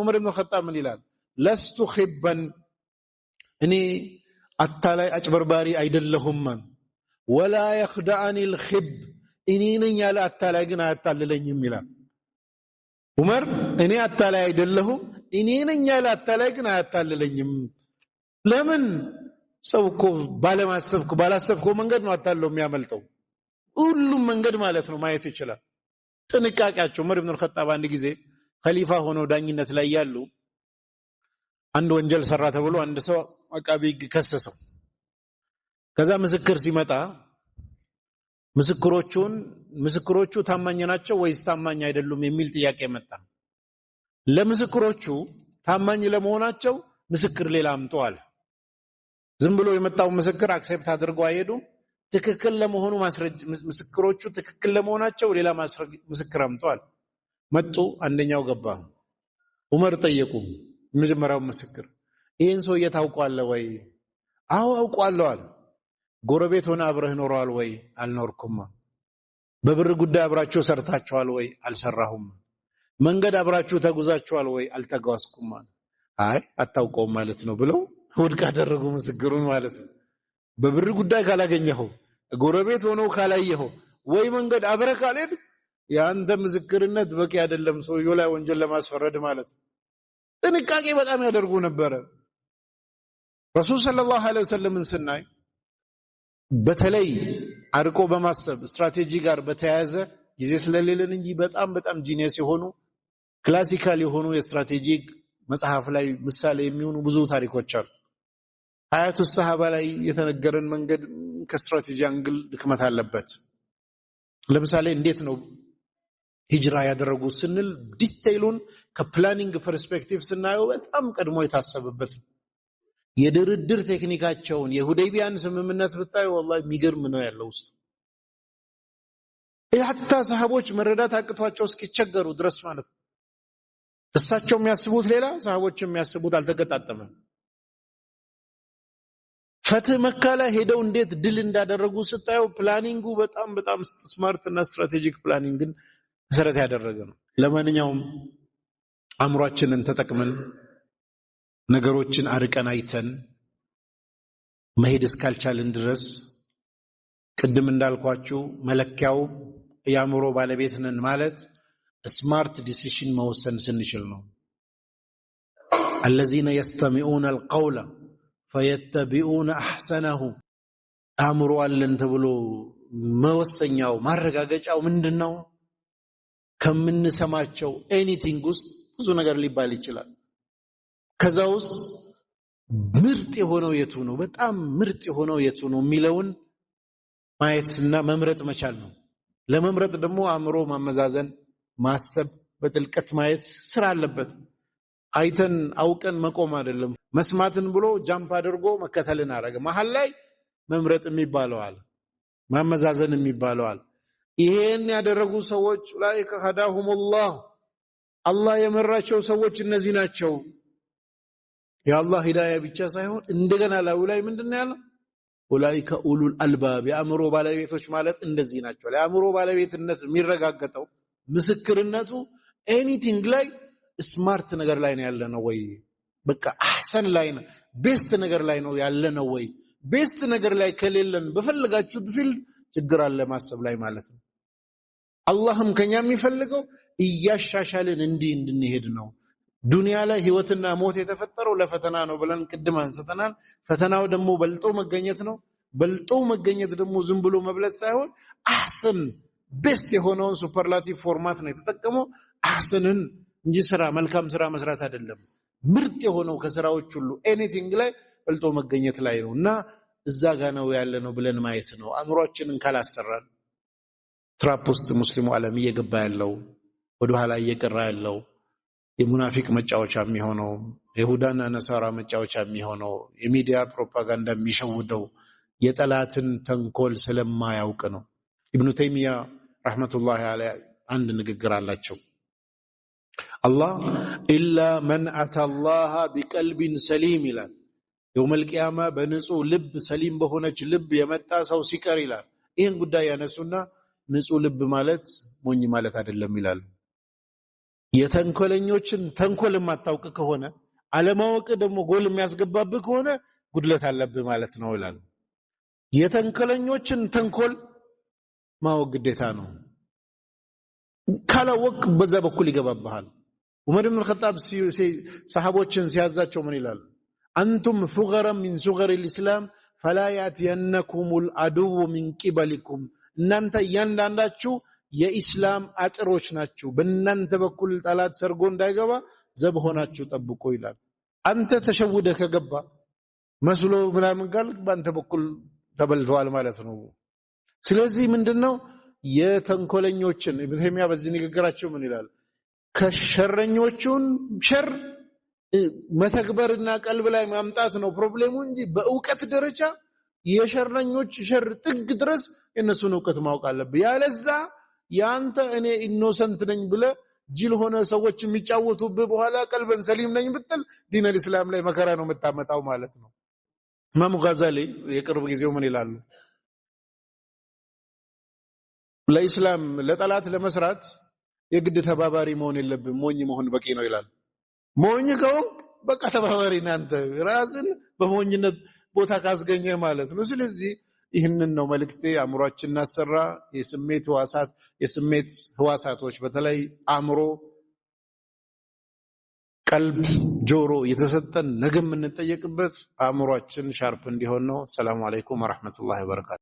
ዑመር ኢብኑ ኸጣብ ምን ይላል? ለስቱ ኺበን እኔ አታላይ አጭበርባሪ አይደለሁም። ወላ የኽደአኒ الخب እኔ ነኝ ያለ አታላይ ግን አያታልለኝም ይላል ዑመር። እኔ አታላይ አይደለሁም፣ እኔ ነኝ ያለ አታላይ ግን አያታልለኝም። ለምን? ሰው እኮ ባላሰብከው መንገድ ነው አታለው የሚያመልጠው። ሁሉም መንገድ ማለት ነው ማየት ይችላል። ጥንቃቄያቸው ዑመር ኢብኑ ኸጣብ አንድ ጊዜ ኸሊፋ ሆነው ዳኝነት ላይ ያሉ አንድ ወንጀል ሰራ ተብሎ አንድ ሰው አቃቢ ሕግ ከሰሰው። ከዛ ምስክር ሲመጣ ምስክሮቹ ታማኝ ናቸው ወይስ ታማኝ አይደሉም የሚል ጥያቄ መጣ። ለምስክሮቹ ታማኝ ለመሆናቸው ምስክር ሌላ አምጡ አለ። ዝም ብሎ የመጣው ምስክር አክሴፕት አድርገው አይሄዱም። ትክክል ለመሆኑ ምስክሮቹ ትክክል ለመሆናቸው ሌላ ምስክር አምጧል። መጡ። አንደኛው ገባ። ዑመር ጠየቁ የመጀመሪያው ምስክር፣ ይሄን ሰው ታውቀዋለህ ወይ? አዎ አውቀዋለሁ አለ። ጎረቤት ሆነ አብረህ ኖረዋል ወይ? አልኖርኩም። በብር ጉዳይ አብራችሁ ሰርታችኋል ወይ? አልሰራሁም። መንገድ አብራችሁ ተጉዛችኋል ወይ? አልተጓዝኩም። አይ አታውቀውም ማለት ነው ብለው ውድቅ አደረጉ ምስክሩን ማለት ነው። በብር ጉዳይ ካላገኘኸው፣ ጎረቤት ሆኖ ካላየኸው፣ ወይ መንገድ አብረህ ካልሄድ ያንተ ምስክርነት በቂ አይደለም ሰውየው ላይ ወንጀል ለማስፈረድ ማለት ነው። ጥንቃቄ በጣም ያደርጉ ነበር። ረሱል ሰለላሁ ዐለይሂ ወሰለምን ስናይ በተለይ አርቆ በማሰብ ስትራቴጂ ጋር በተያያዘ ጊዜ ስለሌለን እንጂ በጣም ጂኒየስ የሆኑ ክላሲካል የሆኑ የስትራቴጂክ መጽሐፍ ላይ ምሳሌ የሚሆኑ ብዙ ታሪኮች አሉ። ሐያቱ ሰሃባ ላይ የተነገረን መንገድ ከስትራቴጂ አንግል ድክመት አለበት። ለምሳሌ እንዴት ነው ሂጅራ ያደረጉት ስንል ዲቴይሉን ከፕላኒንግ ፐርስፔክቲቭ ስናየው በጣም ቀድሞ የታሰበበት የድርድር ቴክኒካቸውን የሁደይቢያን ስምምነት ብታዩ ወላሂ የሚገርም ነው ያለው ውስጥ ሐታ ሰሃቦች መረዳት አቅቷቸው እስኪቸገሩ ድረስ ማለት ነው። እሳቸው የሚያስቡት ሌላ፣ ሰሃቦች የሚያስቡት አልተገጣጠመም። ፈትህ መካ ላይ ሄደው እንዴት ድል እንዳደረጉ ስታዩ ፕላኒንጉ በጣም ስማርት እና ስትራቴጂክ ፕላኒንግን መሰረት ያደረገ ነው። ለማንኛውም አእምሯችንን ተጠቅመን ነገሮችን አርቀን አይተን መሄድ እስካልቻልን ድረስ ቅድም እንዳልኳችሁ መለኪያው የአእምሮ ባለቤት ነን ማለት ስማርት ዲሲሽን መወሰን ስንችል ነው። الذين يستمعون القول فيتبعون احسنه አእምሮ አለን ተብሎ መወሰኛው ማረጋገጫው ምንድነው? ከምንሰማቸው ኤኒቲንግ ውስጥ ብዙ ነገር ሊባል ይችላል። ከዛ ውስጥ ምርጥ የሆነው የቱ ነው፣ በጣም ምርጥ የሆነው የቱ ነው የሚለውን ማየትና መምረጥ መቻል ነው። ለመምረጥ ደግሞ አእምሮ ማመዛዘን፣ ማሰብ፣ በጥልቀት ማየት ስራ አለበት። አይተን አውቀን መቆም አይደለም። መስማትን ብሎ ጃምፕ አድርጎ መከተልን አረገ። መሃል ላይ መምረጥ የሚባለው አለ፣ ማመዛዘን የሚባለው አለ። ይሄን ያደረጉ ሰዎች ላይከ ሀዳሁሙላህ አላህ የመራቸው ሰዎች እነዚህ ናቸው። የአላህ ሂዳያ ብቻ ሳይሆን እንደገና ላይ ምንድነው ያለው? ኡላኢከ ኡሉል አልባብ የአእምሮ ባለቤቶች ማለት እንደዚህ ናቸው። የአእምሮ ባለቤትነት የሚረጋገጠው ምስክርነቱ ኤኒቲንግ ላይ ስማርት ነገር ላይ ነው ያለነው ወይ? በቃ አህሰን ላይ ነው ቤስት ነገር ላይ ነው ያለነው ወይ? ቤስት ነገር ላይ ከሌለን በፈለጋችሁት ፊልድ ችግር አለ ማሰብ ላይ ማለት ነው። አላህም ከኛ የሚፈልገው እያሻሻልን እንድንሄድ ነው። ዱንያ ላይ ህይወትና ሞት የተፈጠረው ለፈተና ነው ብለን ቅድም አንስተናል። ፈተናው ደግሞ በልጦ መገኘት ነው። በልጦ መገኘት ደግሞ ዝም ብሎ መብለጥ ሳይሆን አህሰን ቤስት የሆነውን ሱፐርላቲቭ ፎርማት ነው የተጠቀመው። አህሰንን እንጂ መልካም ስራ መስራት አይደለም። ምርጥ የሆነው ከስራዎች ሁሉ ኤኒቲንግ ላይ በልጦ መገኘት ላይ ነው እና እዛ ጋር ነው ያለነው ብለን ማየት ነው። አእምሮአችንን ካላሰራን ትራፕ ውስጥ ሙስሊሙ ዓለም እየገባ ያለው ወደ ኋላ እየቀራ ያለው የሙናፊቅ መጫወቻ የሚሆነው የይሁዳና ነሳራ መጫወቻ የሚሆነው የሚዲያ ፕሮፓጋንዳ የሚሸውደው የጠላትን ተንኮል ስለማያውቅ ነው። ኢብኑ ተይሚያ ረህመቱላሂ ዐለይሂ አንድ ንግግር አላቸው። አላህ ኢላ መን አተላህ ቢቀልቢን ሰሊም ይላል። የውመል ቂያማ በንጹህ ልብ ሰሊም በሆነች ልብ የመጣ ሰው ሲቀር ይላል። ይህን ጉዳይ ያነሱና ንጹህ ልብ ማለት ሞኝ ማለት አይደለም ይላሉ። የተንኮለኞችን ተንኮል የማታውቅ ከሆነ አለማወቅ ደግሞ ጎል የሚያስገባብህ ከሆነ ጉድለት አለብህ ማለት ነው ይላል። የተንኮለኞችን ተንኮል ማወቅ ግዴታ ነው። ካላወቅ በዛ በኩል ይገባብሃል። ዑመር ኢብኑ አልኸጣብ ሰሃቦችን ሲያዛቸው ምን ይላል? አንቱም ሱገራ ሚን ሱገሪ ልእስላም ፈላ ያትየነኩሙል አድው ሚን ቂበሊኩም፣ እናንተ እያንዳንዳችሁ የኢስላም አጥሮች ናችሁ፣ በእናንተ በኩል ጠላት ሰርጎ እንዳይገባ ዘብ ሆናችሁ ጠብቁ ይላል። አንተ ተሸውደህ ከገባ መስሎ ምናምን ጋር በአንተ በኩል ተበልተዋል ማለት ነው። ስለዚህ ምንድነው የተንኮለኞችን ኢብኑ ተይሚያ በዚህ ንግግራቸው ምን ይላል? ከሸረኞቹን ሸር መተግበርና ቀልብ ላይ ማምጣት ነው ፕሮብሌሙ እንጂ በእውቀት ደረጃ የሸረኞች ሸር ጥግ ድረስ የነሱን እውቀት ማወቅ አለብህ። ያለዛ ያንተ እኔ ኢኖሰንት ነኝ ብለ ጅል ሆነ ሰዎች የሚጫወቱብህ በኋላ ቀልበን ሰሊም ነኝ ብትል ዲን አልእስላም ላይ መከራ ነው የምታመጣው ማለት ነው። ኢማሙ ጋዛሊ የቅርብ ጊዜው ምን ይላሉ? ለኢስላም ለጠላት ለመስራት የግድ ተባባሪ መሆን የለብም፣ ሞኝ መሆን በቂ ነው ይላል። ሞኝ ከሆንክ በቃ ተባባሪ ናንተ ራስን በሞኝነት ቦታ ካስገኘ ማለት ነው። ስለዚህ ይህንን ነው መልእክቴ። አእምሮአችንን እናሰራ። የስሜት ህዋሳቶች በተለይ አእምሮ፣ ቀልብ፣ ጆሮ የተሰጠን ነገ የምንጠየቅበት አእምሮአችን ሻርፕ እንዲሆን ነው። ሰላም አለይኩም ወራህመቱላሂ ወበረካቱ።